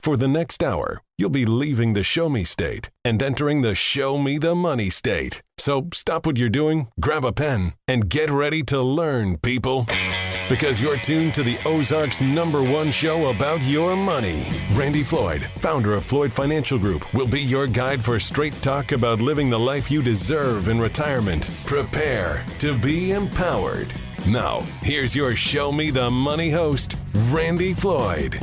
For the next hour, you'll be leaving the Show Me state and entering the Show Me the Money state. So stop what you're doing, grab a pen, and get ready to learn, people. Because you're tuned to the Ozarks' #1 show about your money. Randy Floyd, founder of Floyd Financial Group, will be your guide for straight talk about living the life you deserve in retirement. Prepare to be empowered. Now, here's your Show Me the Money host, Randy Floyd.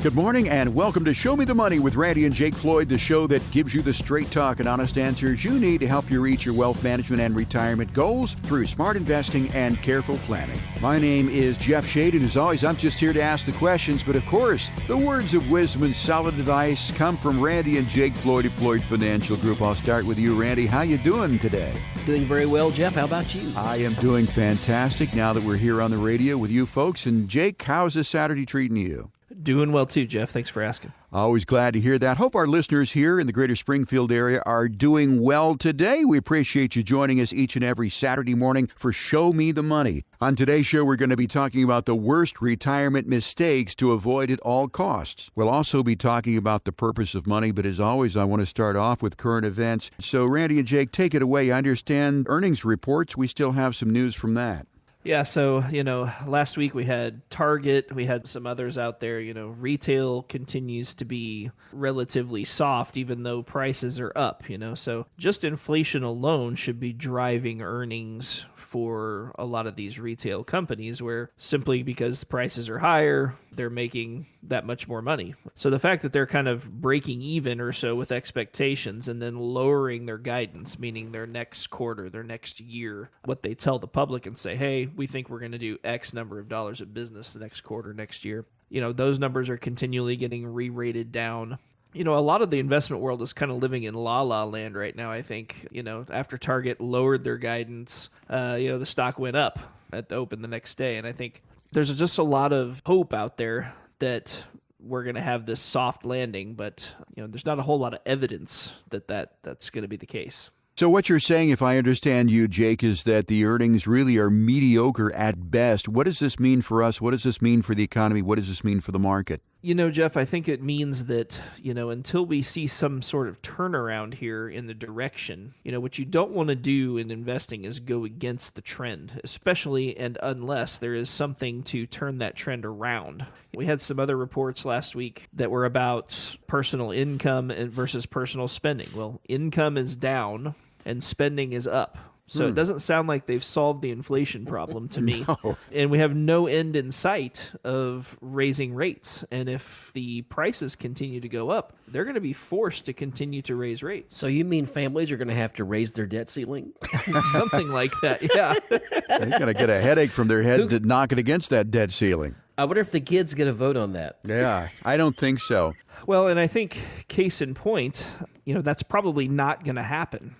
Good morning and welcome to Show Me the Money with Randy and Jake Floyd, the show that gives you the straight talk and honest answers you need to help you reach your wealth management and retirement goals through smart investing and careful planning. My name is Jeff Shade, and as always, I'm just here to ask the questions, but of course, the words of wisdom and solid advice come from Randy and Jake Floyd at Floyd Financial Group. I'll start with you, Randy. How you doing today? Doing very well, Jeff. How about you? I am doing fantastic now that we're here on the radio with you folks. And Jake, how's this Saturday treating you? Doing well too, Jeff. Thanks for asking. Always glad to hear that. Hope our listeners here in the greater Springfield area are doing well today. We appreciate you joining us each and every Saturday morning for Show Me the Money. On today's show, we're going to be talking about the worst retirement mistakes to avoid at all costs. We'll also be talking about the purpose of money, but as always, I want to start off with current events. So Randy and Jake, take it away. I understand earnings reports. We still have some news from that. Yeah, so, last week we had Target, we had some others out there. Retail continues to be relatively soft, even though prices are up, So just inflation alone should be driving earnings for a lot of these retail companies, where simply because the prices are higher, they're making that much more money. So the fact that they're kind of breaking even or so with expectations and then lowering their guidance, meaning their next quarter, their next year, what they tell the public and say, hey, we think we're going to do X number of dollars of business the next quarter, next year. Those numbers are continually getting re-rated down. A lot of the investment world is kind of living in la-la land right now, I think. After Target lowered their guidance, the stock went up at the open the next day. And I think there's just a lot of hope out there that we're going to have this soft landing, but there's not a whole lot of evidence that's going to be the case. So what you're saying, if I understand you, Jake, is that the earnings really are mediocre at best. What does this mean for us? What does this mean for the economy? What does this mean for the market? Jeff, I think it means that, until we see some sort of turnaround here in the direction, what you don't want to do in investing is go against the trend, especially and unless there is something to turn that trend around. We had some other reports last week that were about personal income versus personal spending. Well, income is down and spending is up. So it doesn't sound like they've solved the inflation problem to me. No. And we have no end in sight of raising rates. And if the prices continue to go up, they're going to be forced to continue to raise rates. So you mean families are going to have to raise their debt ceiling? Something like that, yeah. They're going to get a headache from their head to knock it against that debt ceiling. I wonder if the kids get a vote on that. Yeah, I don't think so. Well, and I think case in point, that's probably not going to happen,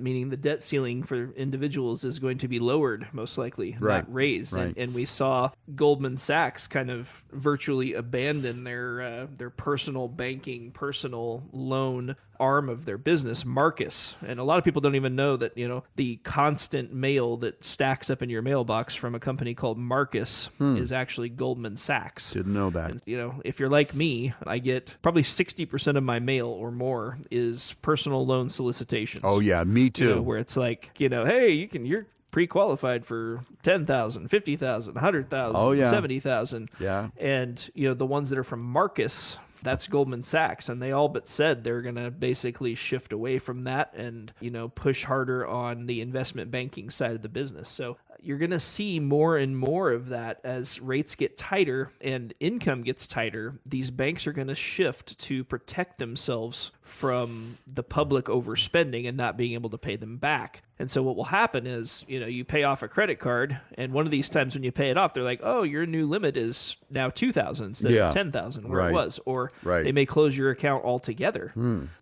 meaning the debt ceiling for individuals is going to be lowered, most likely, not raised. Right. And we saw Goldman Sachs kind of virtually abandon their personal banking, personal loan arm of their business, Marcus. And a lot of people don't even know that, the constant mail that stacks up in your mailbox from a company called Marcus is actually Goldman Sachs. Didn't know that. And, if you're like me, I get probably 60% of my mail or more is personal loan solicitations. Oh, yeah, me too. Where it's like, hey, you're pre-qualified for $10,000, $50,000, $100,000, oh, yeah. $70,000. Yeah. And, the ones that are from Marcus, that's Goldman Sachs, and they all but said they're going to basically shift away from that and, push harder on the investment banking side of the business. So you're going to see more and more of that as rates get tighter and income gets tighter. These banks are going to shift to protect themselves from the public overspending and not being able to pay them back. And so what will happen is, you pay off a credit card, and one of these times when you pay it off, they're like, oh, your new limit is now $2,000 instead of $10,000 where it was. Or they may close your account altogether.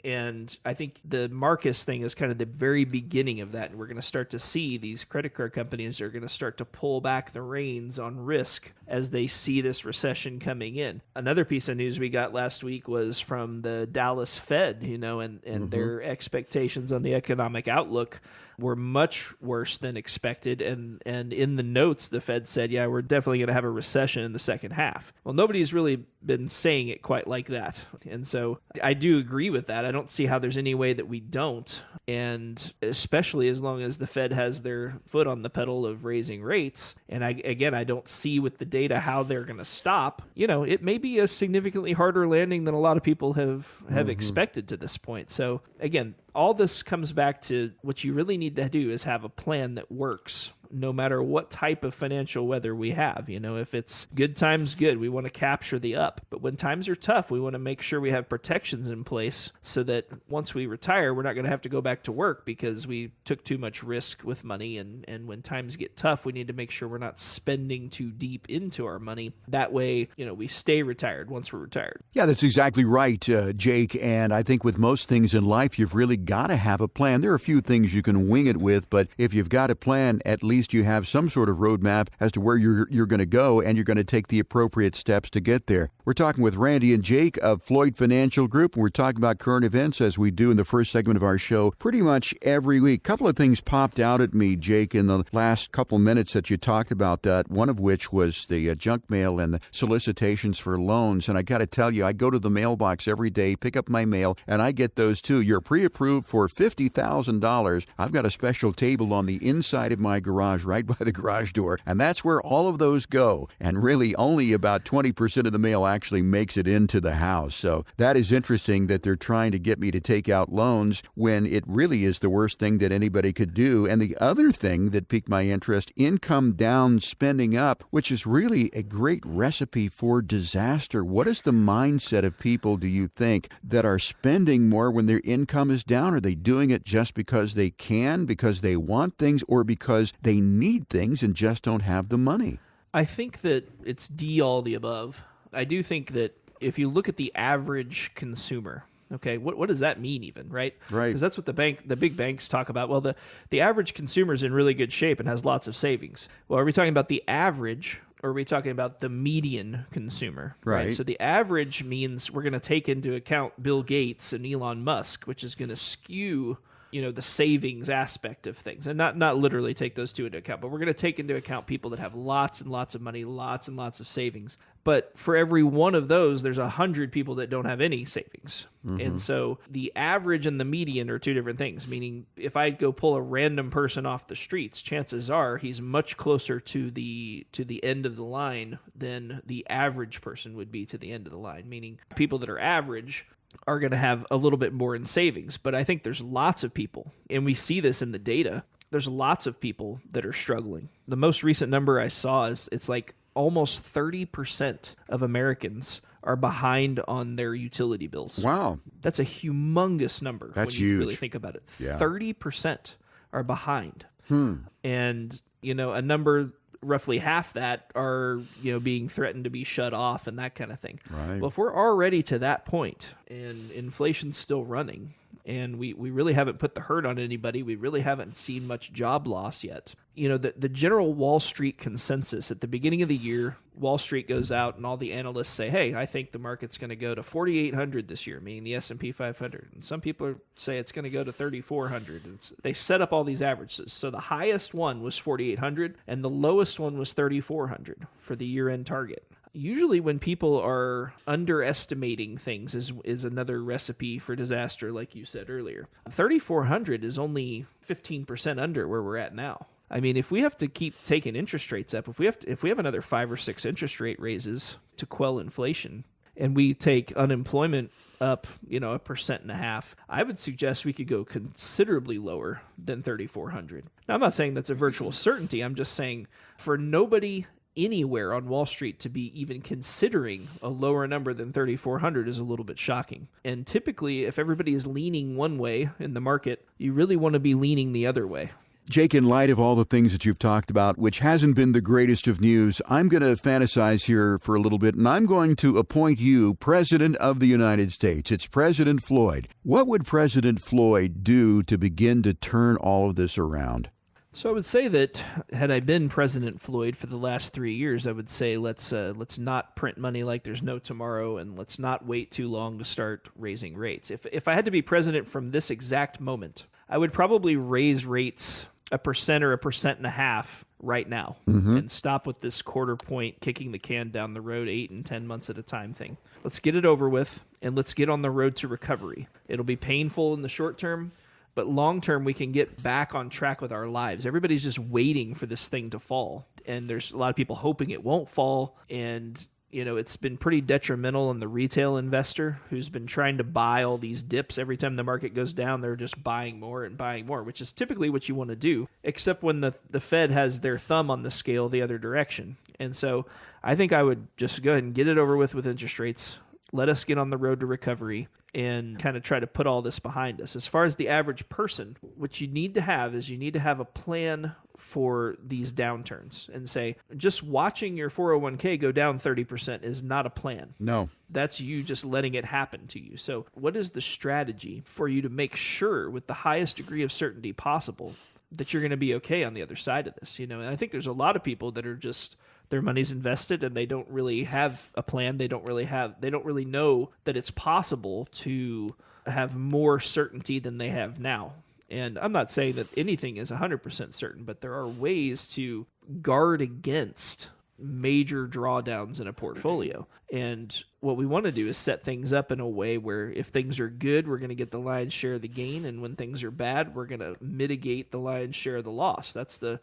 And I think the Marcus thing is kind of the very beginning of that. And we're going to start to see these credit card companies are going to start to pull back the reins on risk as they see this recession coming in. Another piece of news we got last week was from the Dallas Fed, and their expectations on the economic outlook were much worse than expected. And in the notes, the Fed said, yeah, we're definitely going to have a recession in the second half. Well, nobody's really been saying it quite like that. And so I do agree with that. I don't see how there's any way that we don't. And especially as long as the Fed has their foot on the pedal of raising rates. And I don't see with the data how they're going to stop. It may be a significantly harder landing than a lot of people have expected to this point. So again, all this comes back to what you really need to do is have a plan that works no matter what type of financial weather we have. If it's good times, good. We want to capture the up. But when times are tough, we want to make sure we have protections in place so that once we retire, we're not going to have to go back to work because we took too much risk with money. And when times get tough, we need to make sure we're not spending too deep into our money. That way, we stay retired once we're retired. Yeah, that's exactly right, Jake. And I think with most things in life, you've really got to have a plan. There are a few things you can wing it with, but if you've got a plan, at least you have some sort of roadmap as to where you're going to go, and you're going to take the appropriate steps to get there. We're talking with Randy and Jake of Floyd Financial Group, and we're talking about current events as we do in the first segment of our show pretty much every week. A couple of things popped out at me, Jake, in the last couple minutes that you talked about that, one of which was the junk mail and the solicitations for loans. And I got to tell you, I go to the mailbox every day, pick up my mail, and I get those too. You're pre-approved for $50,000. I've got a special table on the inside of my garage right by the garage door, and that's where all of those go. And really only about 20% of the mail actually makes it into the house. So that is interesting that they're trying to get me to take out loans when it really is the worst thing that anybody could do. And the other thing that piqued my interest, income down, spending up, which is really a great recipe for disaster. What is the mindset of people, do you think, that are spending more when their income is down? Are they doing it just because they can, because they want things, or because they need things and just don't have the money? I think that it's all the above. I do think that if you look at the average consumer, okay, what does that mean even, right? Right. Because that's what the big banks talk about. Well, the average consumer is in really good shape and has lots of savings. Well, are we talking about the average, or are we talking about the median consumer? Right. So the average means we're going to take into account Bill Gates and Elon Musk, which is going to skew the savings aspect of things, and not literally take those two into account, but we're going to take into account people that have lots and lots of money, lots and lots of savings. But for every one of those, there's 100 people that don't have any savings. And so the average and the median are two different things, meaning if I go pull a random person off the streets, chances are he's much closer to the end of the line than the average person would be to the end of the line, meaning people that are average are going to have a little bit more in savings. But I think there's lots of people, and we see this in the data, there's lots of people that are struggling. The most recent number I saw is it's like almost 30% of Americans are behind on their utility bills. Wow. That's a humongous number. That's when you huge. really think about it. Yeah. 30% are behind. And, a number roughly half that are, being threatened to be shut off and that kind of thing. Right. Well, if we're already to that point and inflation's still running and we really haven't put the hurt on anybody, we really haven't seen much job loss yet. The general Wall Street consensus at the beginning of the year, Wall Street goes out and all the analysts say, hey, I think the market's going to go to 4,800 this year, meaning the S&P 500. And some people say it's going to go to 3,400. They set up all these averages. So the highest one was 4,800 and the lowest one was 3,400 for the year-end target. Usually when people are underestimating things is another recipe for disaster, like you said earlier. 3,400 is only 15% under where we're at now. I mean, if we have to keep taking interest rates up, if we have another 5 or 6 interest rate raises to quell inflation, and we take unemployment up, 1.5%, I would suggest we could go considerably lower than 3,400. Now, I'm not saying that's a virtual certainty. I'm just saying for nobody anywhere on Wall Street to be even considering a lower number than 3,400 is a little bit shocking. And typically, if everybody is leaning one way in the market, you really want to be leaning the other way. Jake, in light of all the things that you've talked about, which hasn't been the greatest of news, I'm going to fantasize here for a little bit, and I'm going to appoint you President of the United States. It's President Floyd. What would President Floyd do to begin to turn all of this around? So I would say that had I been President Floyd for the last 3 years, I would say let's not print money like there's no tomorrow, and let's not wait too long to start raising rates. If I had to be president from this exact moment, I would probably raise rates 1% or 1.5% right now and stop with this quarter point kicking the can down the road 8 and 10 months at a time thing. Let's get it over with and let's get on the road to recovery. It'll be painful in the short term, but long term we can get back on track with our lives. Everybody's just waiting for this thing to fall, and there's a lot of people hoping it won't fall, and it's been pretty detrimental on the retail investor who's been trying to buy all these dips. Every time the market goes down, they're just buying more and buying more, which is typically what you want to do, except when the Fed has their thumb on the scale the other direction. And so I think I would just go ahead and get it over with interest rates. Let us get on the road to recovery and kind of try to put all this behind us. As far as the average person, what you need to have is you need to have a plan for these downturns and say, just watching your 401k go down 30% is not a plan. No. That's you just letting it happen to you. So what is the strategy for you to make sure with the highest degree of certainty possible that you're going to be okay on the other side of this? And I think there's a lot of people that are just, their money's invested and they don't really have a plan. They don't really know that it's possible to have more certainty than they have now. And I'm not saying that anything is 100% certain, but there are ways to guard against major drawdowns in a portfolio. And what we want to do is set things up in a way where if things are good, we're going to get the lion's share of the gain, and when things are bad, we're going to mitigate the lion's share of the loss. That's the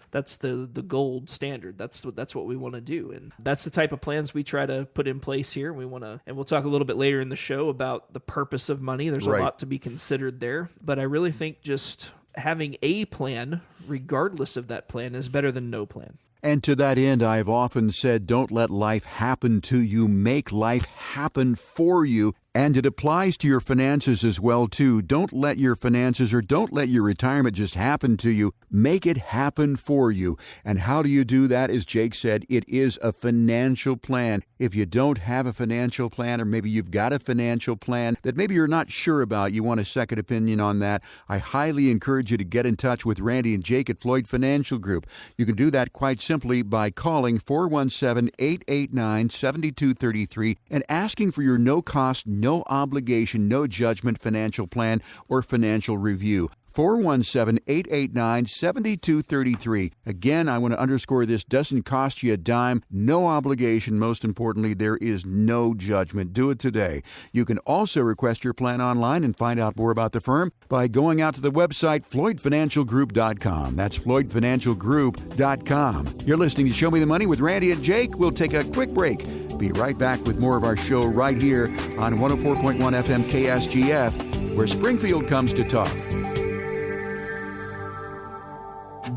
gold standard. That's what we want to do, and that's the type of plans we try to put in place here. And we'll talk a little bit later in the show about the purpose of money. There's a lot to be considered there, but I really think just having a plan, regardless of that plan, is better than no plan. And to that end, I've often said, don't let life happen to you. Make life happen for you. And it applies to your finances as well, too. Don't let your finances or don't let your retirement just happen to you. Make it happen for you. And how do you do that? As Jake said, it is a financial plan. If you don't have a financial plan, or maybe you've got a financial plan that maybe you're not sure about, you want a second opinion on that, I highly encourage you to get in touch with Randy and Jake at Floyd Financial Group. You can do that quite simply by calling 417-889-7233 and asking for your no-cost, no obligation, no judgment financial plan or financial review. 417-889-7233. Again, I want to underscore this doesn't cost you a dime, no obligation. Most importantly, there is no judgment. Do it today. You can also request your plan online and find out more about the firm by going out to the website floydfinancialgroup.com. That's floydfinancialgroup.com. You're listening to Show Me the Money with Randy and Jake. We'll take a quick break. Be right back with more of our show right here on 104.1 FM KSGF, where Springfield comes to talk.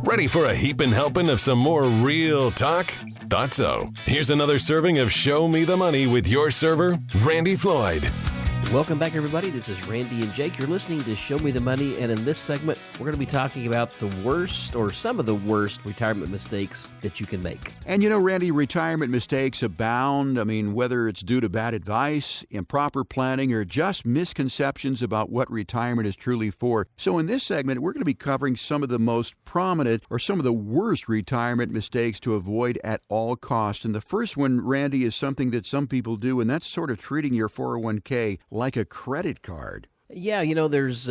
Ready for a heapin' helping of some more real talk? Thought so. Here's another serving of Show Me the Money with your server, Randy Floyd. Welcome back, everybody. This is Randy and Jake. You're listening to Show Me the Money, and in this segment, we're going to be talking about the worst or some of the worst retirement mistakes that you can make. And Randy, retirement mistakes abound. I mean, whether it's due to bad advice, improper planning, or just misconceptions about what retirement is truly for. So in this segment, we're going to be covering some of the most prominent or some of the worst retirement mistakes to avoid at all costs. And the first one, Randy, is something that some people do, and that's sort of treating your 401k like a credit card. Yeah, there's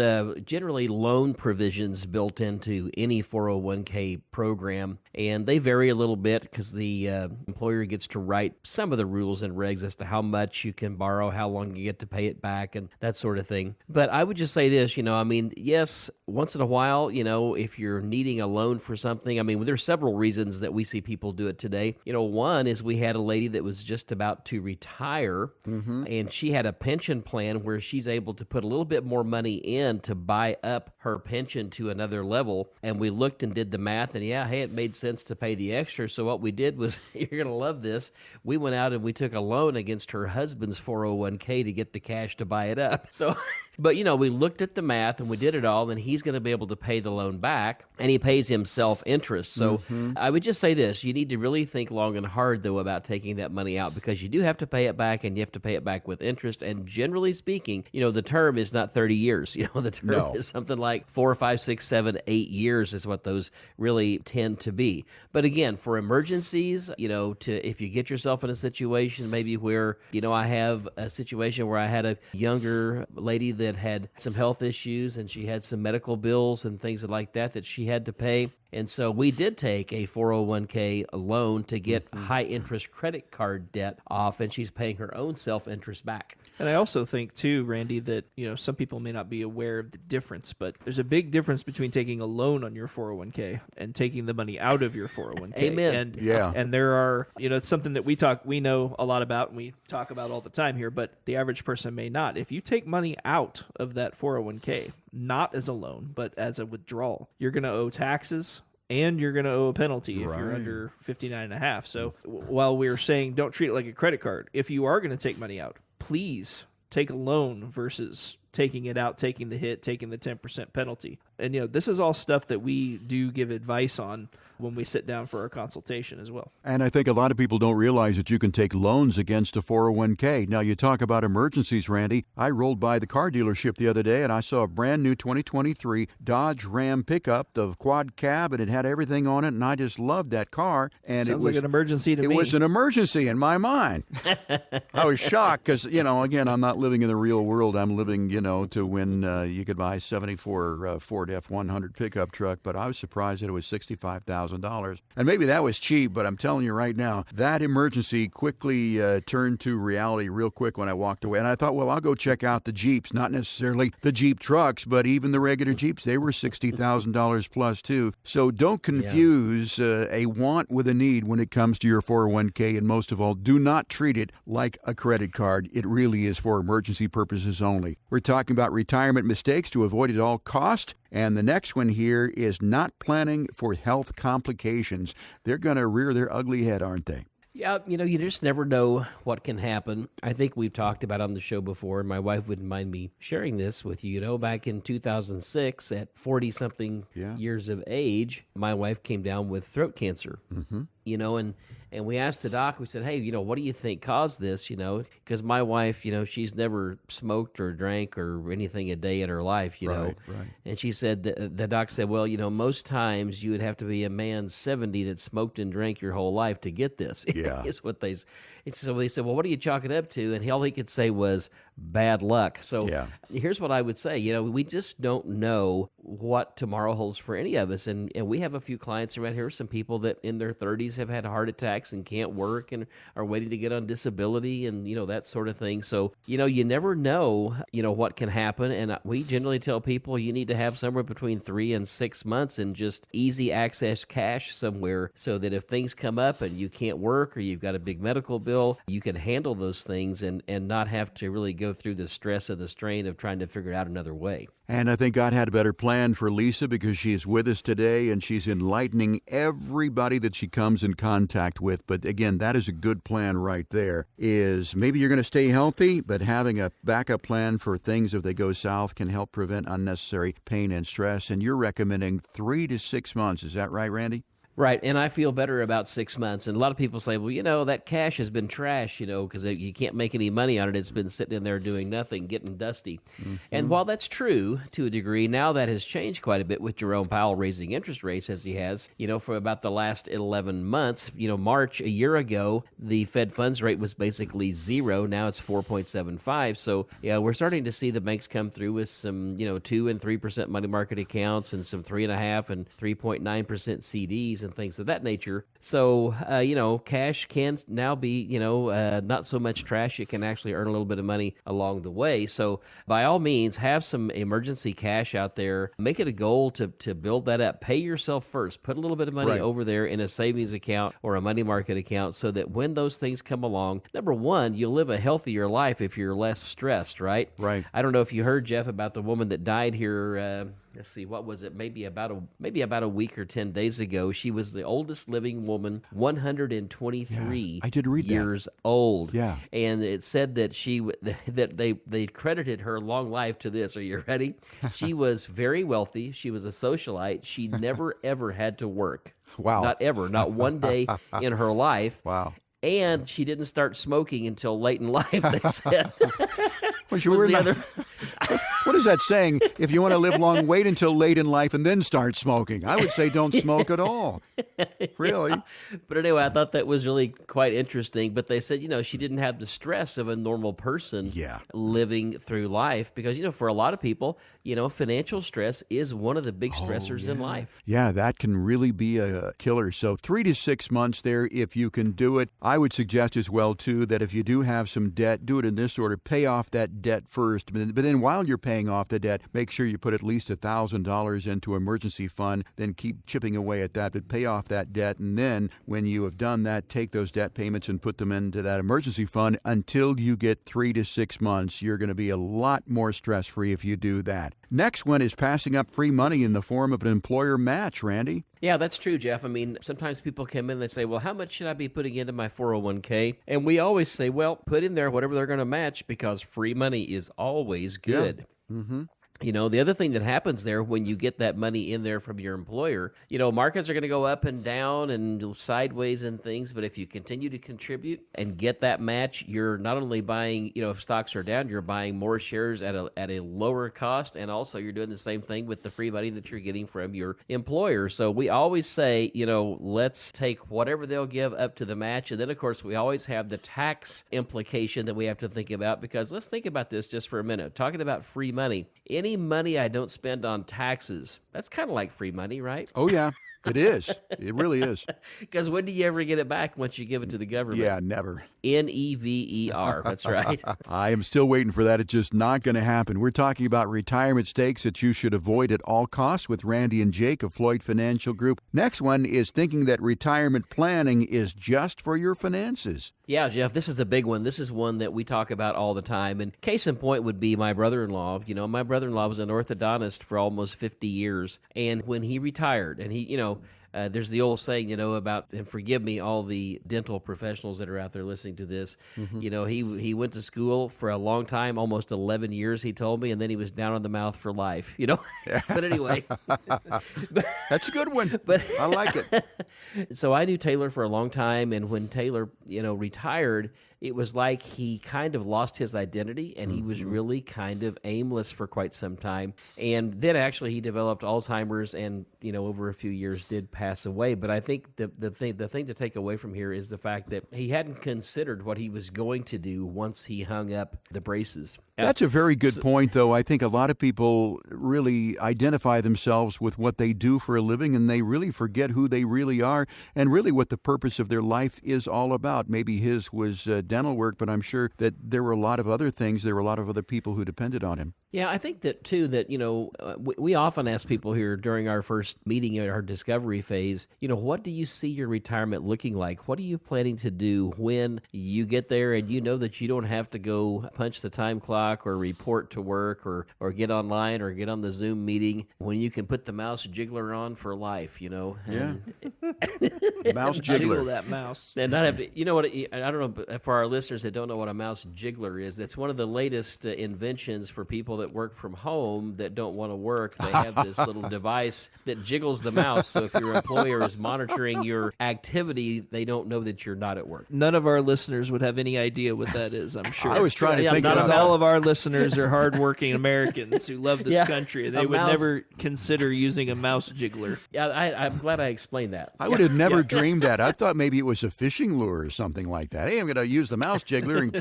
generally loan provisions built into any 401k program, and they vary a little bit because the employer gets to write some of the rules and regs as to how much you can borrow, how long you get to pay it back, and that sort of thing. But I would just say this, yes, once in a while, if you're needing a loan for something, there's several reasons that we see people do it today. One is we had a lady that was just about to retire, and she had a pension plan where she's able to put a little bit more money in to buy up her pension to another level, and we looked and did the math, and it made sense to pay the extra. So what we did was, you're going to love this, we went out and we took a loan against her husband's 401k to get the cash to buy it up. So but we looked at the math and we did it all, and he's going to be able to pay the loan back, and he pays himself interest. So I would just say this, you need to really think long and hard, though, about taking that money out, because you do have to pay it back, and you have to pay it back with interest. And generally speaking, the term is not 30 years. The term is something like 4, 5, 6, 7, 8 years is what those really tend to be. But again, for emergencies, if you get yourself in a situation maybe where, I have a situation where I had a younger lady that that had some health issues, and she had some medical bills and things like that she had to pay. And so we did take a 401k loan to get high interest credit card debt off, and she's paying her own self-interest back. And I also think too, Randy, that some people may not be aware of the difference, but there's a big difference between taking a loan on your 401k and taking the money out of your 401k. Amen. And Yeah. and there are, it's something that we know a lot about and we talk about all the time here, but the average person may not. If you take money out of that 401k, not as a loan, but as a withdrawal, you're going to owe taxes and you're going to owe a penalty if you're under 59.5. So while we're saying don't treat it like a credit card, if you are going to take money out, please take a loan versus taking it out, taking the hit, taking the 10% penalty. And, this is all stuff that we do give advice on when we sit down for our consultation as well. And I think a lot of people don't realize that you can take loans against a 401k. Now, you talk about emergencies, Randy. I rolled by the car dealership the other day, and I saw a brand new 2023 Dodge Ram pickup, the quad cab, and it had everything on it, and I just loved that car. And Sounds like an emergency to me. It was an emergency in my mind. I was shocked because, again, I'm not living in the real world. I'm living, to when you could buy a 74 Ford F-100 pickup truck, but I was surprised that it was $65,000. And maybe that was cheap, but I'm telling you right now, that emergency quickly turned to reality real quick when I walked away. And I thought, well, I'll go check out the Jeeps, not necessarily the Jeep trucks, but even the regular Jeeps. They were $60,000 plus too. So don't confuse a want with a need when it comes to your 401k. And most of all, do not treat it like a credit card. It really is for emergency purposes only. We're talking about retirement mistakes to avoid at all cost. And the next one here is not planning for health complications. They're going to rear their ugly head, aren't they? Yeah, you just never know what can happen. I think we've talked about on the show before, and my wife wouldn't mind me sharing this with you. Back in 2006, at 40-something years of age, my wife came down with throat cancer. And we asked the doc, we said, hey, what do you think caused this? Because my wife, she's never smoked or drank or anything a day in her life, Right. And she said, the doc said, well, most times you would have to be a man 70 that smoked and drank your whole life to get this. Yeah. Is what they so they said, well, what do you chalk it up to? And all he could say was bad luck. So here's what I would say. We just don't know what tomorrow holds for any of us. And we have a few clients around here, some people that in their 30s have had heart attacks and can't work and are waiting to get on disability and, that sort of thing. So, you never know, what can happen. And we generally tell people you need to have somewhere between 3 and 6 months and just easy access cash somewhere so that if things come up and you can't work or you've got a big medical bill, you can handle those things and not have to really go through the stress and the strain of trying to figure out another way. And I think God had a better plan for Lisa because she is with us today and she's enlightening everybody that she comes in contact with. But again, that is a good plan right there, is maybe you're going to stay healthy, but having a backup plan for things if they go south can help prevent unnecessary pain and stress. And you're recommending 3 to 6 months. Is that right, Randy? Right, and I feel better about 6 months. And a lot of people say, well, that cash has been trash, because you can't make any money on it. It's been sitting in there doing nothing, getting dusty. Mm-hmm. And while that's true to a degree, now that has changed quite a bit with Jerome Powell raising interest rates as he has, for about the last 11 months. March a year ago, the Fed funds rate was basically 0. Now it's 4.75. So, we're starting to see the banks come through with some, 2 and 3% money market accounts and some 3.5% and 3.9% CDs. And things of that nature. So, cash can now be, not so much trash. You can actually earn a little bit of money along the way. So, by all means, have some emergency cash out there. Make it a goal to build that up. Pay yourself first. Put a little bit of money over there in a savings account or a money market account so that when those things come along, number one, you'll live a healthier life if you're less stressed, right? Right. I don't know if you heard, Jeff, about the woman that died here. Let's see, what was it? Maybe about a week or 10 days ago. She was the oldest living woman, 123 I did read years old. Yeah. And it said that they credited her long life to this. Are you ready? She was very wealthy. She was a socialite. She never, ever had to work. Wow. Not ever. Not one day in her life. Wow. And she didn't start smoking until late in life, they said. Well, she were What is that saying? If you want to live long, wait until late in life and then start smoking. I would say don't smoke at all. Really? Yeah. But anyway, I thought that was really quite interesting. But they said, she didn't have the stress of a normal person living through life because, for a lot of people, financial stress is one of the big stressors in life. Yeah, that can really be a killer. So 3 to 6 months there, if you can do it. I would suggest as well, too, that if you do have some debt, do it in this order. Pay off that debt first. But then while you're paying off the debt, make sure you put at least $1,000 into emergency fund, then keep chipping away at that, but pay off that debt. And then when you have done that, take those debt payments and put them into that emergency fund until you get 3 to 6 months. You're going to be a lot more stress-free if you do that. Next one is passing up free money in the form of an employer match, Randy. Yeah, that's true, Jeff. I mean, sometimes people come in and they say, well, how much should I be putting into my 401k? And we always say, well, put in there whatever they're going to match because free money is always good. Yeah. Mm-hmm. The other thing that happens there when you get that money in there from your employer, markets are going to go up and down and sideways and things. But if you continue to contribute and get that match, you're not only buying, if stocks are down, you're buying more shares at a lower cost. And also you're doing the same thing with the free money that you're getting from your employer. So we always say, let's take whatever they'll give up to the match. And then, of course, we always have the tax implication that we have to think about because let's think about this just for a minute. Talking about free money. Any money I don't spend on taxes, that's kind of like free money, right? Oh, yeah. It is. It really is. Because when do you ever get it back once you give it to the government? Yeah, never. NEVER. That's right. I am still waiting for that. It's just not going to happen. We're talking about retirement stakes that you should avoid at all costs with Randy and Jake of Floyd Financial Group. Next one is thinking that retirement planning is just for your finances. Yeah, Jeff, this is a big one. This is one that we talk about all the time. And case in point would be my brother-in-law. My brother-in-law was an orthodontist for almost 50 years. And when he retired, and he, there's the old saying, about, and forgive me, all the dental professionals that are out there listening to this. Mm-hmm. He went to school for a long time, almost 11 years, he told me, and then he was down on the mouth for life, But anyway. That's a good one. I like it. So I knew Taylor for a long time, and when Taylor, retired, it was like he kind of lost his identity, and he was really kind of aimless for quite some time. And then actually he developed Alzheimer's and, over a few years did pass away. But I think the thing to take away from here is the fact that he hadn't considered what he was going to do once he hung up the braces. That's a very good point, though. I think a lot of people really identify themselves with what they do for a living, and they really forget who they really are and really what the purpose of their life is all about. Maybe his was dental work, but I'm sure that there were a lot of other things. There were a lot of other people who depended on him. Yeah, I think that, too, that, we often ask people here during our first meeting, our discovery phase, what do you see your retirement looking like? What are you planning to do when you get there and you know that you don't have to go punch the time clock or report to work or get online or get on the Zoom meeting when you can put the mouse jiggler on for life, Yeah. Mouse jiggler. Jiggle that mouse. And not have to, I don't know, but for our listeners that don't know what a mouse jiggler is, that's one of the latest inventions for people that work from home that don't want to work. They have this little device that jiggles the mouse. So if your employer is monitoring your activity, they don't know that you're not at work. None of our listeners would have any idea what that is, I'm sure. I was trying to think about all of our listeners are hardworking Americans who love this country. They would never consider using a mouse jiggler. Yeah, I'm glad I explained that. I would have never dreamed that. I thought maybe it was a fishing lure or something like that. Hey, I'm going to use the mouse jiggler and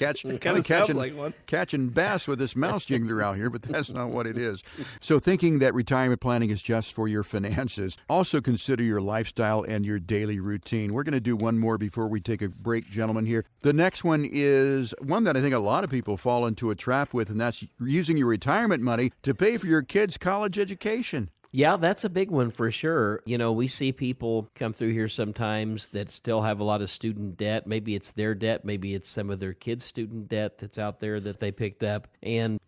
catching bass with this mouse jiggler out here, but that's not what it is. So thinking that retirement planning is just for your finances, also consider your lifestyle and your daily routine. We're going to do one more before we take a break, gentlemen, here. The next one is one that I think a lot of people fall into a trap with, and that's using your retirement money to pay for your kids' college education. Yeah, that's a big one for sure. We see people come through here sometimes that still have a lot of student debt. Maybe it's their debt. Maybe it's some of their kids' student debt that's out there that they picked up. And,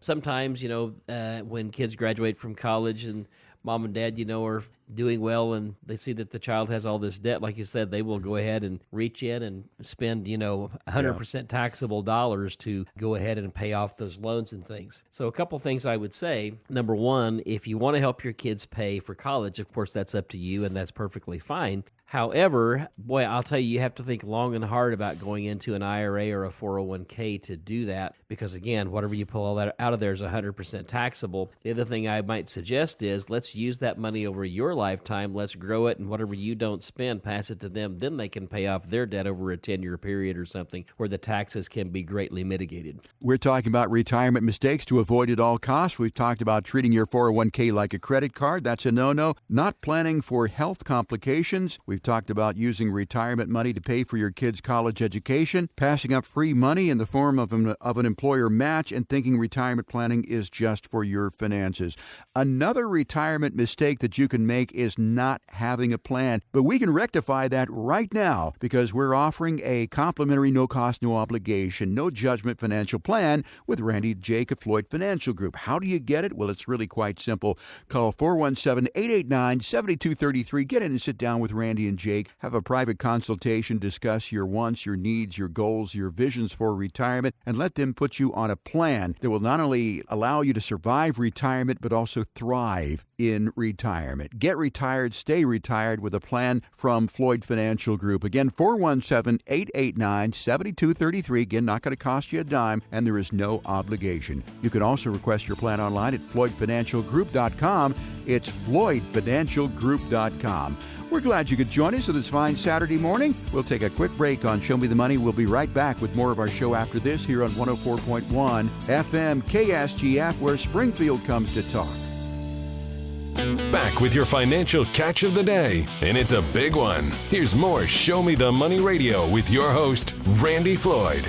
sometimes, when kids graduate from college and mom and dad, are doing well and they see that the child has all this debt, like you said, they will go ahead and reach in and spend, 100% taxable dollars to go ahead and pay off those loans and things. So a couple things I would say. Number one, if you want to help your kids pay for college, of course, that's up to you and that's perfectly fine. However, boy, I'll tell you, you have to think long and hard about going into an IRA or a 401k to do that because, again, whatever you pull all that out of there is 100% taxable. The other thing I might suggest is let's use that money over your lifetime. Let's grow it, and whatever you don't spend, pass it to them. Then they can pay off their debt over a 10-year period or something where the taxes can be greatly mitigated. We're talking about retirement mistakes to avoid at all costs. We've talked about treating your 401k like a credit card. That's a no-no. Not planning for health complications. We've talked about using retirement money to pay for your kids' college education, passing up free money in the form of an employer match, and thinking retirement planning is just for your finances. Another retirement mistake that you can make is not having a plan. But we can rectify that right now because we're offering a complimentary, no-cost, no-obligation, no-judgment financial plan with Randy Jake of Floyd Financial Group. How do you get it? Well, it's really quite simple. Call 417-889-7233. Get in and sit down with Randy and Jake. Have a private consultation, discuss your wants, your needs, your goals, your visions for retirement, and let them put you on a plan that will not only allow you to survive retirement, but also thrive in retirement. Get retired, stay retired with a plan from Floyd Financial Group. Again, 417-889-7233. Again, not going to cost you a dime, and there is no obligation. You can also request your plan online at floydfinancialgroup.com. It's floydfinancialgroup.com. We're glad you could join us on this fine Saturday morning. We'll take a quick break on Show Me the Money. We'll be right back with more of our show after this here on 104.1 FM KSGF, where Springfield comes to talk. Back with your financial catch of the day, and it's a big one. Here's more Show Me the Money Radio with your host, Randy Floyd.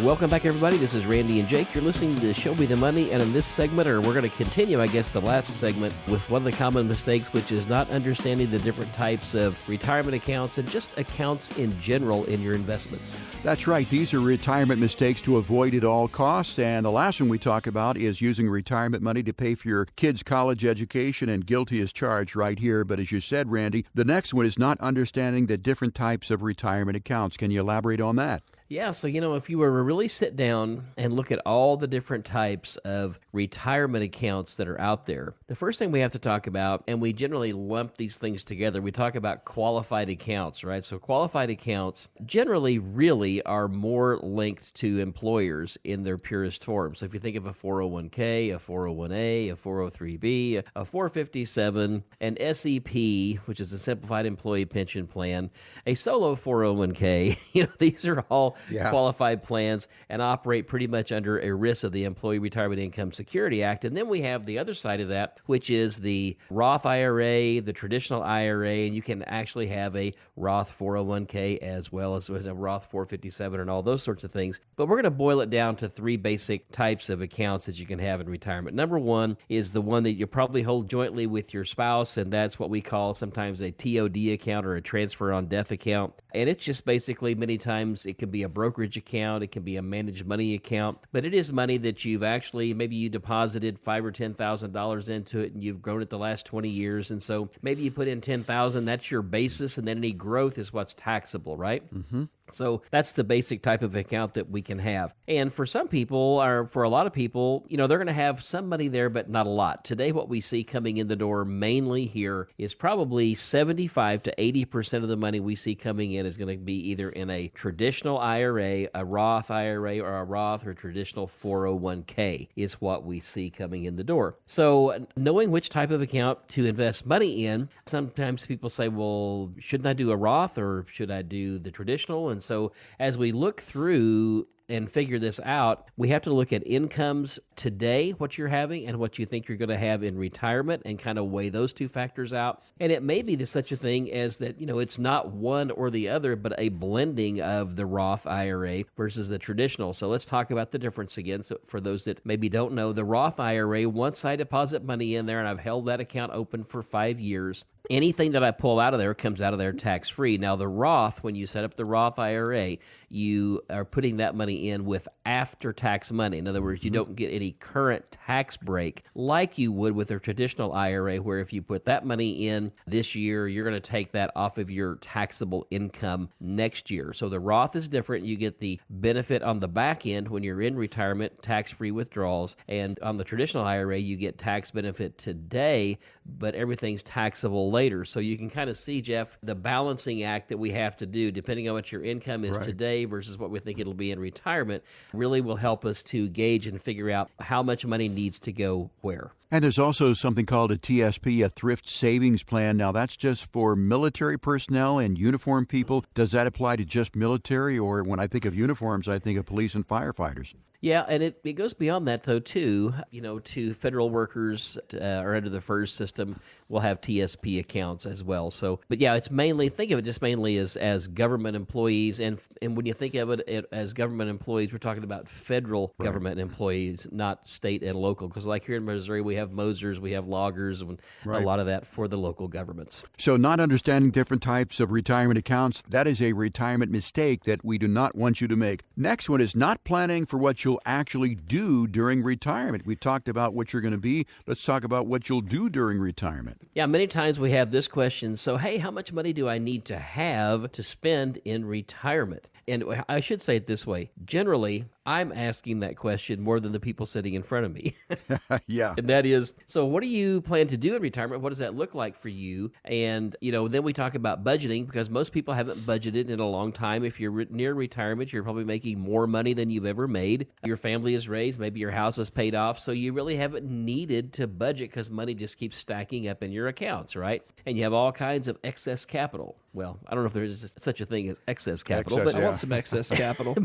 Welcome back, everybody. This is Randy and Jake. You're listening to Show Me the Money, and in this segment, or we're going to continue, I guess, the last segment with one of the common mistakes, which is not understanding the different types of retirement accounts and just accounts in general in your investments. That's right. These are retirement mistakes to avoid at all costs, and the last one we talk about is using retirement money to pay for your kids' college education, and guilty as charged right here. But as you said, Randy, the next one is not understanding the different types of retirement accounts. Can you elaborate on that? Yeah, so, if you were to really sit down and look at all the different types of retirement accounts that are out there, the first thing we have to talk about, and we generally lump these things together, we talk about qualified accounts, right? So qualified accounts generally really are more linked to employers in their purest form. So if you think of a 401k, a 401a, a 403b, a 457, an SEP, which is a simplified employee pension plan, a solo 401k, these are all qualified plans and operate pretty much under ERISA, the Employee Retirement Income Security Act. And then we have the other side of that, which is the Roth IRA, the traditional IRA, and you can actually have a Roth 401k as well as a Roth 457 and all those sorts of things. But we're going to boil it down to three basic types of accounts that you can have in retirement. Number one is the one that you probably hold jointly with your spouse, and that's what we call sometimes a TOD account or a transfer on death account. And it's just basically, many times it can be a brokerage account, it can be a managed money account, but it is money that you've actually, maybe you deposited $5,000 or $10,000 into it and you've grown it the last 20 years. And so maybe you put in $10,000, that's your basis, and then any growth is what's taxable, right? Mm-hmm. So that's the basic type of account that we can have. And for some people, or for a lot of people, they're going to have some money there, but not a lot. Today, what we see coming in the door mainly here is probably 75 to 80% of the money we see coming in is going to be either in a traditional IRA, a Roth IRA, or a Roth or traditional 401k is what we see coming in the door. So knowing which type of account to invest money in, sometimes people say, well, shouldn't I do a Roth or should I do the traditional? And so as we look through and figure this out, we have to look at incomes today, what you're having, and what you think you're going to have in retirement, and kind of weigh those two factors out. And it may be such a thing as that, it's not one or the other, but a blending of the Roth IRA versus the traditional. So let's talk about the difference again. So for those that maybe don't know, the Roth IRA, once I deposit money in there and I've held that account open for 5 years, anything that I pull out of there comes out of there tax-free. Now, the Roth, when you set up the Roth IRA, you are putting that money in with after-tax money. In other words, you don't get any current tax break like you would with a traditional IRA, where if you put that money in this year, you're going to take that off of your taxable income next year. So the Roth is different. You get the benefit on the back end when you're in retirement, tax-free withdrawals. And on the traditional IRA, you get tax benefit today, but everything's taxable later. So you can kind of see, Jeff, the balancing act that we have to do, depending on what your income is today versus what we think it'll be in retirement, really will help us to gauge and figure out how much money needs to go where. And there's also something called a TSP, a Thrift Savings Plan. Now, that's just for military personnel and uniformed people. Does that apply to just military? Or when I think of uniforms, I think of police and firefighters. Yeah, and it goes beyond that, though, too. To federal workers or under the FERS system will have TSP accounts as well. So, but yeah, it's mainly, think of it just mainly as government employees. And when you think of it as government employees, we're talking about federal government employees, not state and local. Because like here in Missouri, we have Mosers, we have loggers, and a lot of that for the local governments. So not understanding different types of retirement accounts, that is a retirement mistake that we do not want you to make. Next one is not planning for what you'll actually do during retirement. We talked about what you're going to be. Let's talk about what you'll do during retirement. Yeah, many times we have this question. So, hey, how much money do I need to have to spend in retirement? And I should say it this way. Generally, I'm asking that question more than the people sitting in front of me. Yeah. And that is, so what do you plan to do in retirement? What does that look like for you? And, then we talk about budgeting because most people haven't budgeted in a long time. If you're near retirement, you're probably making more money than you've ever made. Your family is raised, maybe your house is paid off. So you really haven't needed to budget because money just keeps stacking up in your accounts, right? And you have all kinds of excess capital. Well, I don't know if there's such a thing as excess capital, but I want some excess capital.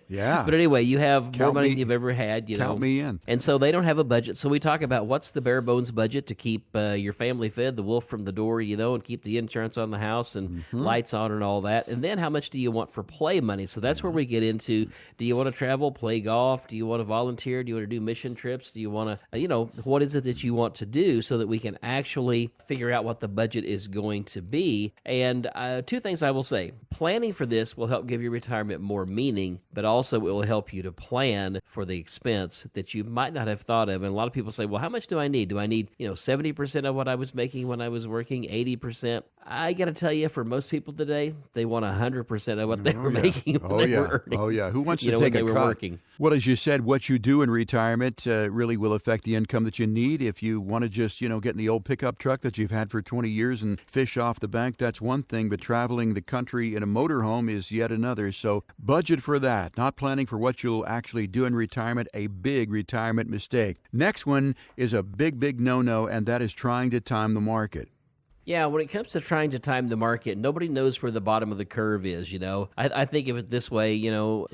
Yeah. But anyway, you have more money than you've ever had. Count me in. And so they don't have a budget. So we talk about what's the bare bones budget to keep your family fed, the wolf from the door, and keep the insurance on the house and lights on and all that. And then how much do you want for play money? So that's where we get into, do you want to travel, play golf? Do you want to volunteer? Do you want to do mission trips? Do you want to, what is it that you want to do so that we can actually figure out what the budget is going to be? And two things I will say. Planning for this will help give your retirement more meaning, but also it will help you to plan for the expense that you might not have thought of. And a lot of people say, well, how much do I need? Do I need, 70% of what I was making when I was working, 80%? I got to tell you, for most people today, they want 100% of what they were making when they were earning. Oh, yeah. Who wants to take a cut? Working. Well, as you said, what you do in retirement really will affect the income that you need. If you want to just, get in the old pickup truck that you've had for 20 years and fish off the bank, that's one thing. But traveling the country in a motorhome is yet another. So budget for that. Not planning for what you'll actually do in retirement, a big retirement mistake. Next one is a big, big no-no, and that is trying to time the market. Yeah, when it comes to trying to time the market, nobody knows where the bottom of the curve is, I think of it this way,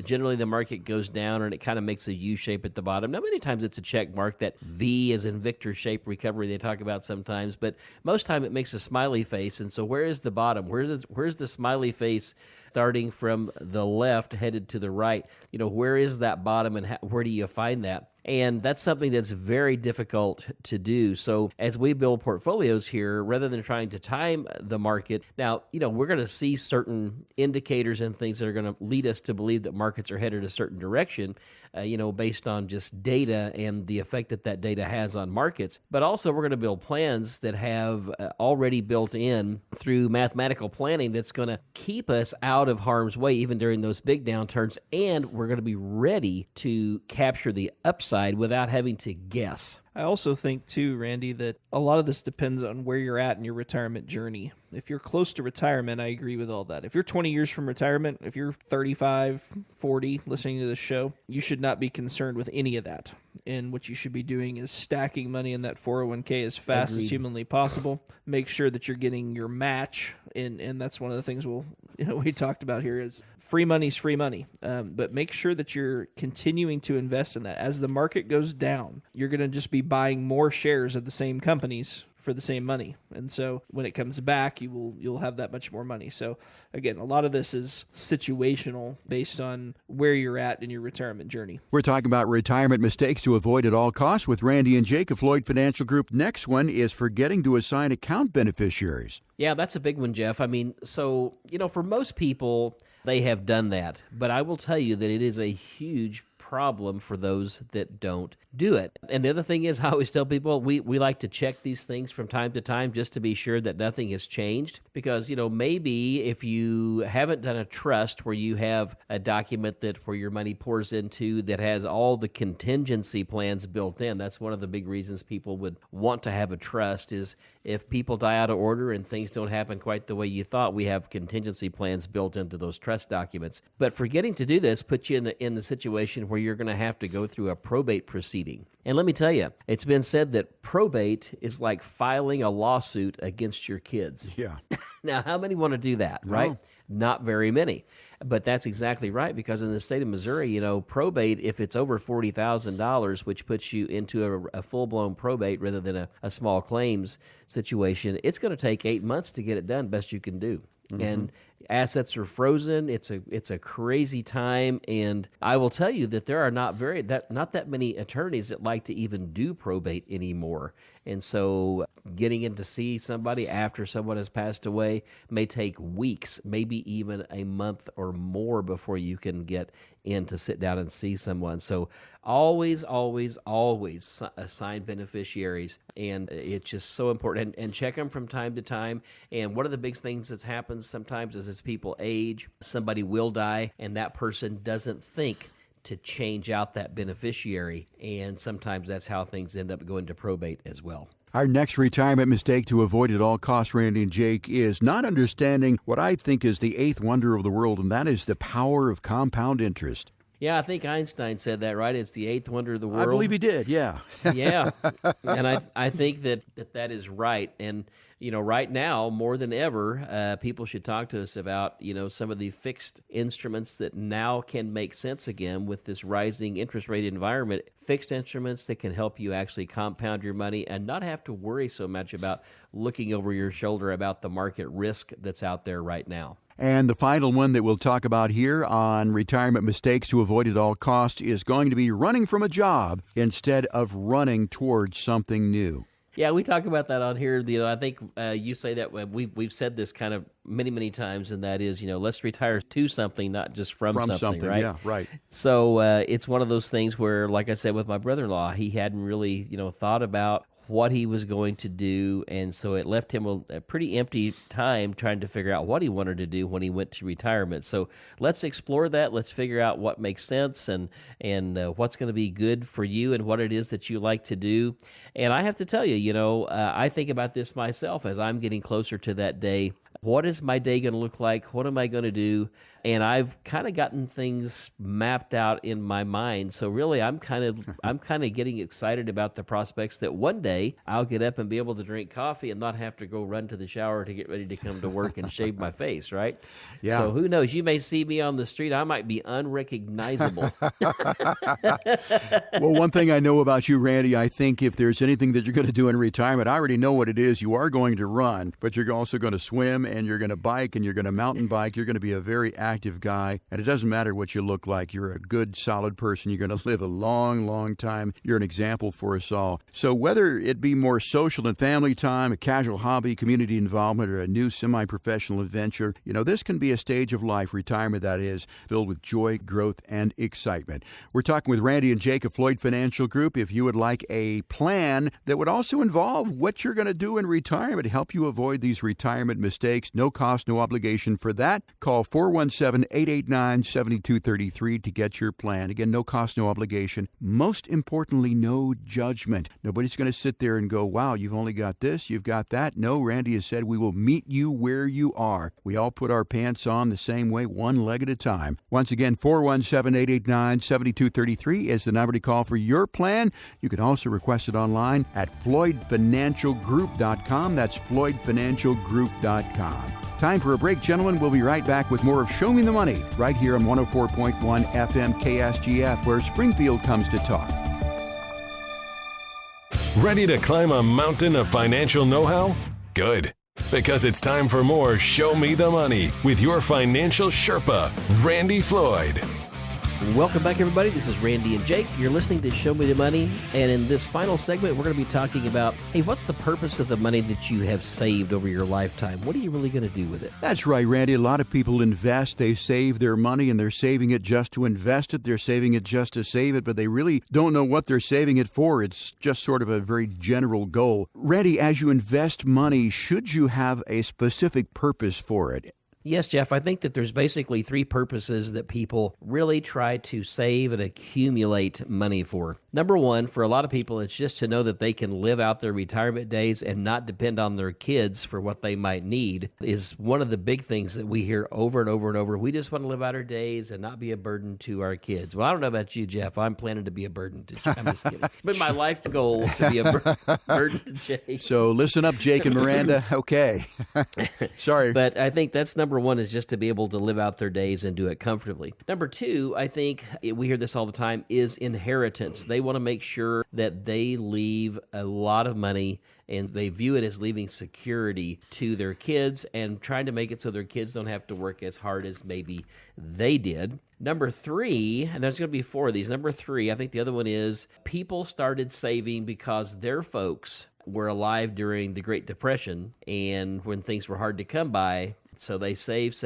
generally the market goes down and it kind of makes a U shape at the bottom. Now, many times it's a check mark, that V as in Victor shape recovery they talk about sometimes, but most time it makes a smiley face. And so where is the bottom? Where's the smiley face starting from the left headed to the right? Where is that bottom and where do you find that? And that's something that's very difficult to do. So as we build portfolios here, rather than trying to time the market, now, we're going to see certain indicators and things that are going to lead us to believe that markets are headed a certain direction, based on just data and the effect that data has on markets. But also we're going to build plans that have already built in through mathematical planning that's going to keep us out of harm's way even during those big downturns. And we're going to be ready to capture the upside without having to guess. I also think, too, Randy, that a lot of this depends on where you're at in your retirement journey. If you're close to retirement, I agree with all that. If you're 20 years from retirement, if you're 35, 40, listening to this show, you should not be concerned with any of that. And what you should be doing is stacking money in that 401k as fast as humanly possible. Make sure that you're getting your match, and that's one of the things we talked about here is free money's free money. But make sure that you're continuing to invest in that. As the market goes down, you're going to just be buying more shares of the same companies for the same money. And so when it comes back, you'll have that much more money. So again, a lot of this is situational based on where you're at in your retirement journey. We're talking about retirement mistakes to avoid at all costs with Randy and Jake of Floyd Financial Group. Next one is forgetting to assign account beneficiaries. Yeah, that's a big one, Jeff. For most people, they have done that. But I will tell you that it is a huge problem for those that don't do it. And the other thing is, I always tell people, we like to check these things from time to time just to be sure that nothing has changed. Because, maybe if you haven't done a trust where you have a document that where your money pours into that has all the contingency plans built in, that's one of the big reasons people would want to have a trust is if people die out of order and things don't happen quite the way you thought, we have contingency plans built into those trust documents. But forgetting to do this puts you in the situation where you're going to have to go through a probate proceeding. And let me tell you, it's been said that probate is like filing a lawsuit against your kids. Yeah. Now, how many want to do that, right? No. Not very many. But that's exactly right, because in the state of Missouri, probate, if it's over $40,000, which puts you into a full-blown probate rather than a small claims situation, it's going to take 8 months to get it done, best you can do. Mm-hmm. And assets are frozen. It's a crazy time, and I will tell you that there are not that many attorneys that like to even do probate anymore. And so getting in to see somebody after someone has passed away may take weeks, maybe even a month or more before you can get in to sit down and see someone. So always, always, always assign beneficiaries, and it's just so important. And check them from time to time. And one of the big things that happens sometimes is as people age, somebody will die, and that person doesn't think to change out that beneficiary. And sometimes that's how things end up going to probate as well. Our next retirement mistake to avoid at all costs, Randy and Jake, is not understanding what I think is the eighth wonder of the world, and that is the power of compound interest. Yeah, I think Einstein said that, right? It's the eighth wonder of the world. I believe he did, yeah. Yeah, and I think that is right. And, right now, more than ever, people should talk to us about, some of the fixed instruments that now can make sense again with this rising interest rate environment. Fixed instruments that can help you actually compound your money and not have to worry so much about looking over your shoulder about the market risk that's out there right now. And the final one that we'll talk about here on retirement mistakes to avoid at all costs is going to be running from a job instead of running towards something new. Yeah, we talk about that on here. I think you say that we've said this kind of many, many times, and that is, let's retire to something, not just from something, right? Yeah, right. So it's one of those things where, like I said with my brother-in-law, he hadn't really, thought about what he was going to do, and so it left him a pretty empty time trying to figure out what he wanted to do when he went to retirement. So let's explore that. Let's figure out what makes sense and what's going to be good for you and what it is that you like to do. And I have to tell you, I think about this myself as I'm getting closer to that day. What is my day going to look like? What am I going to do? And I've kind of gotten things mapped out in my mind. So really, I'm kind of getting excited about the prospects that one day I'll get up and be able to drink coffee and not have to go run to the shower to get ready to come to work and shave my face, right? Yeah. So who knows? You may see me on the street. I might be unrecognizable. Well, one thing I know about you, Randy, I think if there's anything that you're going to do in retirement, I already know what it is. You are going to run, but you're also going to swim, and you're going to bike, and you're going to mountain bike. You're going to be a very active guy, and it doesn't matter what you look like. You're a good, solid person. You're going to live a long, long time. You're an example for us all. So whether it be more social and family time, a casual hobby, community involvement, or a new semi-professional adventure, this can be a stage of life, retirement that is, filled with joy, growth, and excitement. We're talking with Randy and Jake of Floyd Financial Group. If you would like a plan that would also involve what you're going to do in retirement to help you avoid these retirement mistakes, no cost, no obligation for that. Call 417-889-7233 to get your plan. Again, no cost, no obligation. Most importantly, no judgment. Nobody's going to sit there and go, wow, you've only got this, you've got that. No, Randy has said we will meet you where you are. We all put our pants on the same way, one leg at a time. Once again, 417-889-7233 is the number to call for your plan. You can also request it online at floydfinancialgroup.com. That's floydfinancialgroup.com. Time for a break, gentlemen. We'll be right back with more of Show Me the Money right here on 104.1 FM KSGF, where Springfield comes to talk. Ready to climb a mountain of financial know-how? Good. Because it's time for more Show Me the Money with your financial Sherpa, Randy Floyd. Welcome back, everybody. This is Randy and Jake. You're listening to Show Me the Money. And in this final segment, we're going to be talking about, hey, what's the purpose of the money that you have saved over your lifetime? What are you really going to do with it? That's right, Randy. A lot of people invest. They save their money, and they're saving it just to invest it. They're saving it just to save it, but they really don't know what they're saving it for. It's just sort of a very general goal. Randy, as you invest money, should you have a specific purpose for it? Yes, Jeff, I think that there's basically three purposes that people really try to save and accumulate money for. Number one, for a lot of people, it's just to know that they can live out their retirement days and not depend on their kids for what they might need is one of the big things that we hear over and over and over. We just want to live out our days and not be a burden to our kids. Well, I don't know about you, Jeff. I'm planning to be a burden to I'm just kidding. But my life goal to be a burden to Jake. So listen up, Jake and Miranda. Okay. Sorry. But I think that's number one, is just to be able to live out their days and do it comfortably. Number two, I think we hear this all the time, is inheritance. They want to make sure that they leave a lot of money and they view it as leaving security to their kids and trying to make it so their kids don't have to work as hard as maybe they did. Number three, and there's going to be four of these. Number three, I think the other one is people started saving because their folks were alive during the Great Depression and when things were hard to come by. So they save,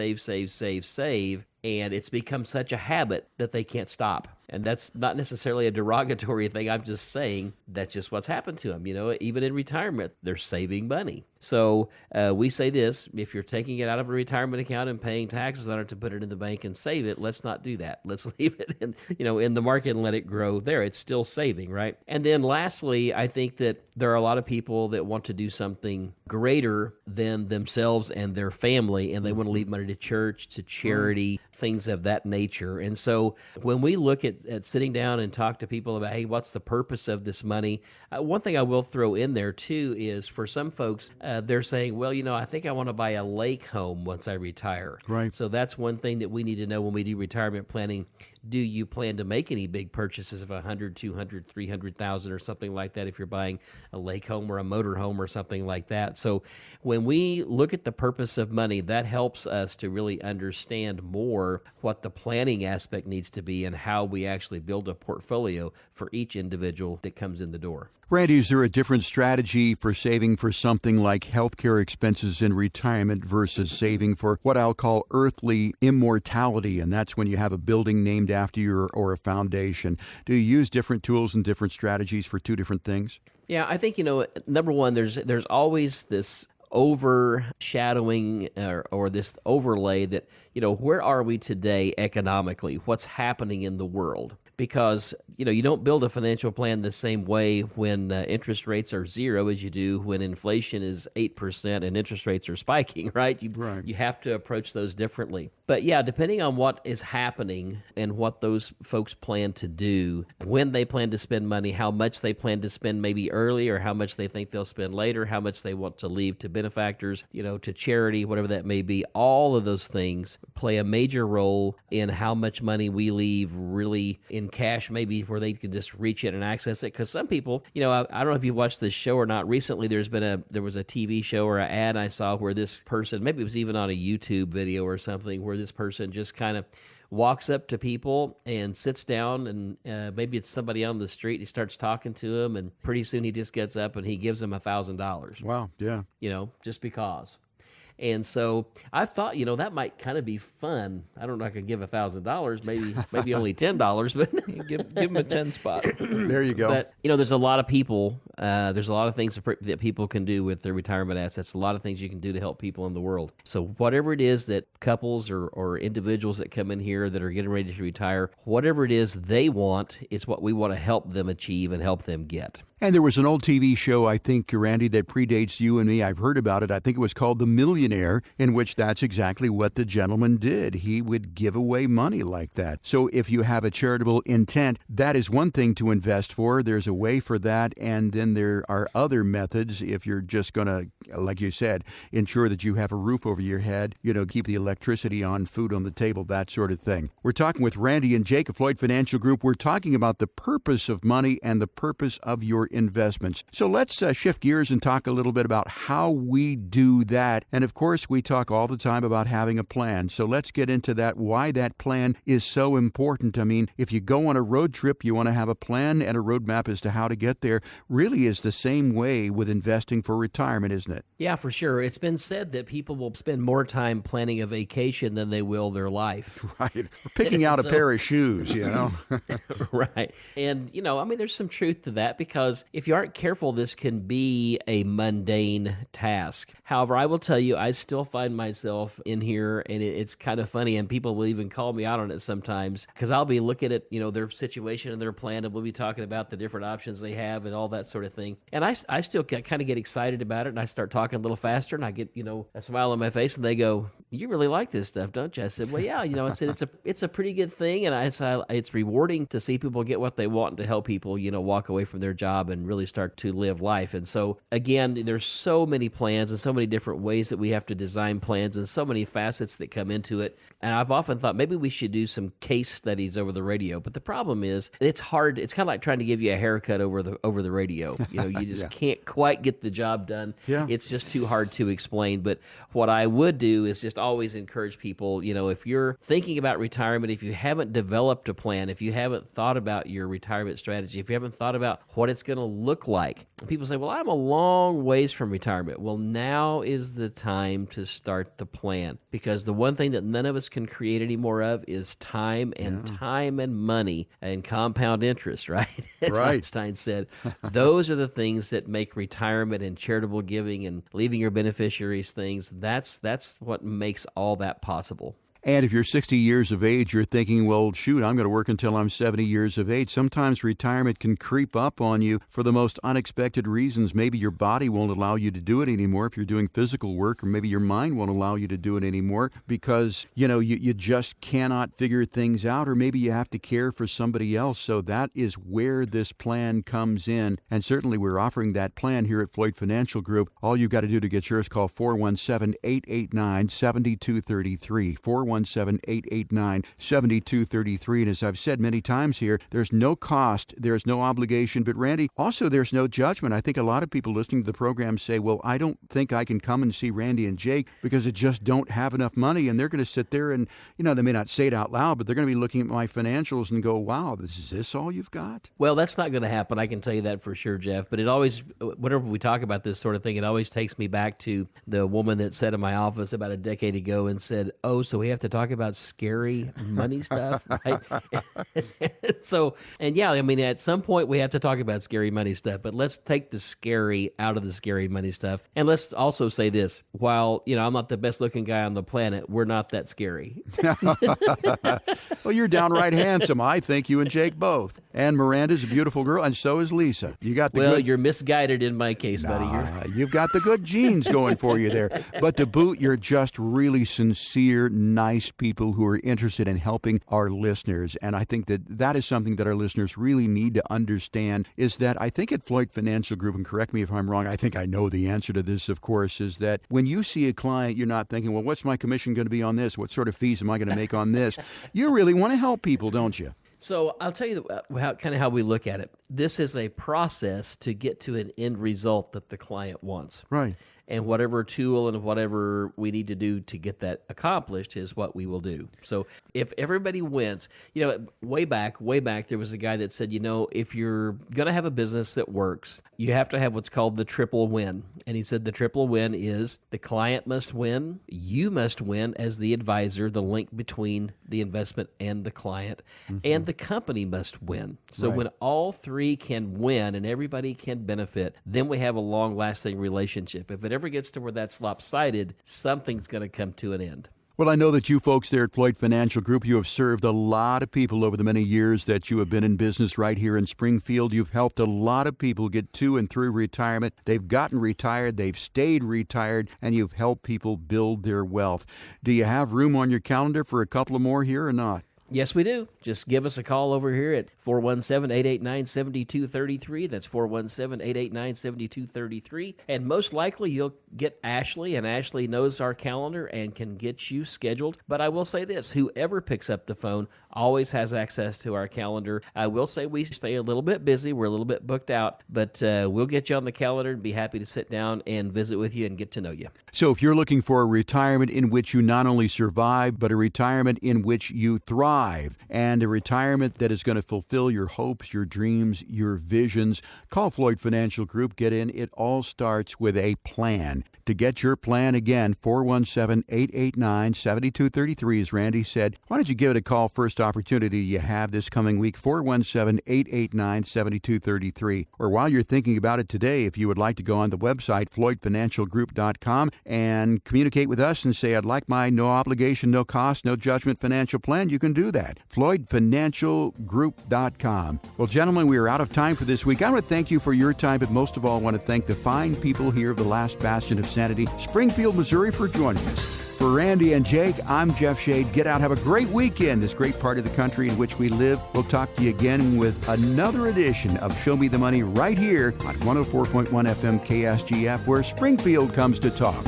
and it's become such a habit that they can't stop. And that's not necessarily a derogatory thing. I'm just saying that's just what's happened to them. You know, even in retirement, they're saving money. So we say this, if you're taking it out of a retirement account and paying taxes on it to put it in the bank and save it, let's not do that. Let's leave it in the market and let it grow there. It's still saving, right? And then lastly, I think that there are a lot of people that want to do something greater than themselves and their family, and they want to leave money to church, to charity, things of that nature. And so when we look at sitting down and talk to people about, hey, what's the purpose of this money? One thing I will throw in there too is for some folks, they're saying, well, I think I want to buy a lake home once I retire. Right. So that's one thing that we need to know when we do retirement planning. Do you plan to make any big purchases of $100,000, $200,000, $300,000 or something like that if you're buying a lake home or a motor home or something like that? So when we look at the purpose of money, that helps us to really understand more what the planning aspect needs to be and how we actually build a portfolio for each individual that comes in the door. Randy, is there a different strategy for saving for something like healthcare expenses in retirement versus saving for what I'll call earthly immortality? And that's when you have a building named after you or a foundation. Do you use different tools and different strategies for two different things? Yeah, I think, number one, there's always this overshadowing or this overlay that, where are we today economically? What's happening in the world? Because, you don't build a financial plan the same way when interest rates are zero as you do when inflation is 8% and interest rates are spiking, right? You have to approach those differently. But yeah, depending on what is happening and what those folks plan to do, when they plan to spend money, how much they plan to spend maybe early or how much they think they'll spend later, how much they want to leave to benefactors, to charity, whatever that may be, all of those things play a major role in how much money we leave really in cash, maybe where they can just reach it and access it. Because some people, I don't know if you watched this show or not. Recently, there was a TV show or an ad I saw where this person, maybe it was even on a YouTube video or something, where this person just kind of walks up to people and sits down, and maybe it's somebody on the street. He starts talking to him, and pretty soon he just gets up and he gives them $1,000. Wow, yeah. Just because. And so I thought, that might kind of be fun. I don't know if I could give $1,000, maybe only $10, but give them a 10 spot. There you go. But, there's a lot of people, there's a lot of things that people can do with their retirement assets, a lot of things you can do to help people in the world. So whatever it is that couples or individuals that come in here that are getting ready to retire, whatever it is they want, is what we want to help them achieve and help them get. And there was an old TV show, I think, Randy, that predates you and me. I've heard about it. I think it was called The Millionaire, in which that's exactly what the gentleman did. He would give away money like that. So if you have a charitable intent, that is one thing to invest for. There's a way for that. And then then there are other methods if you're just going to, like you said, ensure that you have a roof over your head, keep the electricity on, food on the table, that sort of thing. We're talking with Randy and Jake of Floyd Financial Group. We're talking about the purpose of money and the purpose of your investments. So let's shift gears and talk a little bit about how we do that. And of course, we talk all the time about having a plan. So let's get into that, why that plan is so important. I mean, if you go on a road trip, you want to have a plan and a roadmap as to how to get there. Really is the same way with investing for retirement, isn't it? Yeah, for sure. It's been said that people will spend more time planning a vacation than they will their life. Right. Or picking out a pair of shoes, Right. And, there's some truth to that, because if you aren't careful, this can be a mundane task. However, I will tell you, I still find myself in here, and it's kind of funny, and people will even call me out on it sometimes, because I'll be looking at, their situation and their plan, and we'll be talking about the different options they have and all that sort of thing. And I still kind of get excited about it, and I start talking a little faster, and I get, a smile on my face, and they go, "You really like this stuff, don't you?" I said, "Well, yeah, I said it's a pretty good thing, and it's rewarding to see people get what they want and to help people, walk away from their job and really start to live life." And so, again, there's so many plans and so many different ways that we have to design plans and so many facets that come into it. And I've often thought maybe we should do some case studies over the radio. But the problem is it's hard. It's kind of like trying to give you a haircut over the radio. You just can't quite get the job done. Yeah. It's just too hard to explain. But what I would do is just always encourage people, if you're thinking about retirement, if you haven't developed a plan, if you haven't thought about your retirement strategy, if you haven't thought about what it's going to look like. People say, "Well, I'm a long ways from retirement." Well, now is the time to start the plan, because the one thing that none of us can create any more of is time and money and compound interest, right? As Right. Einstein said, those are the things that make retirement and charitable giving and leaving your beneficiaries things. That's what makes all that possible. And if you're 60 years of age, you're thinking, well, shoot, I'm going to work until I'm 70 years of age. Sometimes retirement can creep up on you for the most unexpected reasons. Maybe your body won't allow you to do it anymore if you're doing physical work, or maybe your mind won't allow you to do it anymore because, you just cannot figure things out, or maybe you have to care for somebody else. So that is where this plan comes in. And certainly we're offering that plan here at Floyd Financial Group. All you've got to do to get yours, call 417-889-7233. 417-889-7233. And as I've said many times here, there's no cost, there's no obligation. But Randy, also there's no judgment. I think a lot of people listening to the program say, well, I don't think I can come and see Randy and Jake because I just don't have enough money. And they're going to sit there and, they may not say it out loud, but they're going to be looking at my financials and go, wow, is this all you've got? Well, that's not going to happen. I can tell you that for sure, Jeff. But it always, whenever we talk about this sort of thing, it always takes me back to the woman that sat in my office about a decade ago and said, "Oh, so we have to talk about scary money stuff," right? So, and yeah, at some point we have to talk about scary money stuff, but let's take the scary out of the scary money stuff. And let's also say this, while, I'm not the best looking guy on the planet, we're not that scary. Well, you're downright handsome. I think you and Jake both. And Miranda's a beautiful girl, and so is Lisa. You got the good... You're misguided in my case, buddy. You've got the good genes going for you there. But to boot, you're just really sincere, nice people who are interested in helping our listeners. And I think that is something that our listeners really need to understand, is that I think at Floyd Financial Group, and correct me if I'm wrong, I think I know the answer to this, of course, is that when you see a client, you're not thinking, well, what's my commission going to be on this? What sort of fees am I going to make on this? You really want to help people, don't you? So I'll tell you how we look at it. This is a process to get to an end result that the client wants. Right. And whatever tool and whatever we need to do to get that accomplished is what we will do. So if everybody wins, way back, there was a guy that said, if you're going to have a business that works, you have to have what's called the triple win. And he said the triple win is the client must win, you must win as the advisor, the link between the investment and the client, and the company must win. So when all three can win and everybody can benefit, then we have a long-lasting relationship. If it ever gets to where that's lopsided, something's going to come to an end. Well, I know that you folks there at Floyd Financial Group, you have served a lot of people over the many years that you have been in business right here in Springfield. You've helped a lot of people get to and through retirement. They've gotten retired, they've stayed retired, and you've helped people build their wealth. Do you have room on your calendar for a couple of more here or not? Yes, we do. Just give us a call over here at 417-889-7233. That's 417-889-7233. And most likely you'll get Ashley, and Ashley knows our calendar and can get you scheduled. But I will say this, whoever picks up the phone always has access to our calendar. I will say we stay a little bit busy. We're a little bit booked out, but we'll get you on the calendar and be happy to sit down and visit with you and get to know you. So if you're looking for a retirement in which you not only survive, but a retirement in which you thrive, and a retirement that is going to fulfill your hopes, your dreams, your visions, call Floyd Financial Group. Get in. It all starts with a plan. To get your plan, again, 417-889-7233, as Randy said. Why don't you give it a call first opportunity you have this coming week, 417-889-7233. Or while you're thinking about it today, if you would like to go on the website, floydfinancialgroup.com, and communicate with us and say, I'd like my no obligation, no cost, no judgment financial plan, you can do that. floydfinancialgroup.com. Well, gentlemen, we are out of time for this week. I want to thank you for your time, but most of all, I want to thank the fine people here of the last bastion of sanity, Springfield, Missouri, for joining us. For Randy and Jake, I'm Jeff Shade. Get out, have a great weekend, this great part of the country in which we live. We'll talk to you again with another edition of Show Me the Money right here on 104.1 FM KSGF, where Springfield comes to talk.